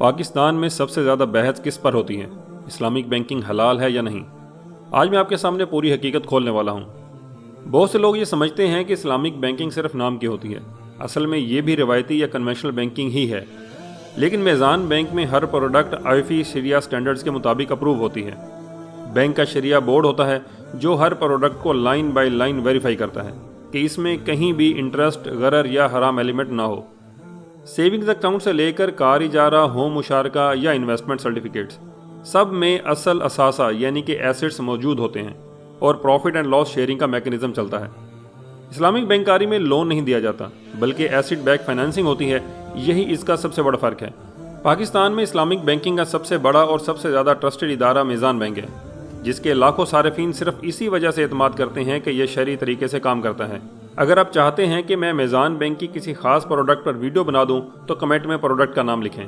پاکستان میں سب سے زیادہ بحث کس پر ہوتی ہے؟ اسلامک بینکنگ حلال ہے یا نہیں؟ آج میں آپ کے سامنے پوری حقیقت کھولنے والا ہوں۔ بہت سے لوگ یہ سمجھتے ہیں کہ اسلامک بینکنگ صرف نام کی ہوتی ہے۔ اصل میں یہ بھی روایتی یا کنونشنل بینکنگ ہی ہے، لیکن میزان بینک میں ہر پروڈکٹ آئیفی شریعہ سٹینڈرڈز کے مطابق اپروو ہوتی ہے۔ بینک کا شریعہ بورڈ ہوتا ہے جو ہر پروڈکٹ کو لائن بائی لائن ویریفائی کرتا ہے کہ اس میں کہیں بھی انٹرسٹ، غرر یا حرام ایلیمنٹ نہ ہو۔ سیونگز اکاؤنٹ سے لے کر کار اجارہ، ہوم مشارکہ یا انویسٹمنٹ سرٹیفکیٹس، سب میں اصل اثاثہ یعنی کہ ایسٹس موجود ہوتے ہیں اور پروفٹ اینڈ لاس شیئرنگ کا میکانزم چلتا ہے۔ اسلامک بینکاری میں لون نہیں دیا جاتا بلکہ ایسٹ بیک فائنانسنگ ہوتی ہے، یہی اس کا سب سے بڑا فرق ہے۔ پاکستان میں اسلامک بینکنگ کا سب سے بڑا اور سب سے زیادہ ٹرسٹڈ ادارہ میزان بینک ہے، جس کے لاکھوں صارفین صرف اسی وجہ سے اعتماد کرتے ہیں کہ یہ شرعی طریقے سے کام کرتا ہے۔ اگر آپ چاہتے ہیں کہ میں میزان بینک کی کسی خاص پروڈکٹ پر ویڈیو بنا دوں تو کمنٹ میں پروڈکٹ کا نام لکھیں۔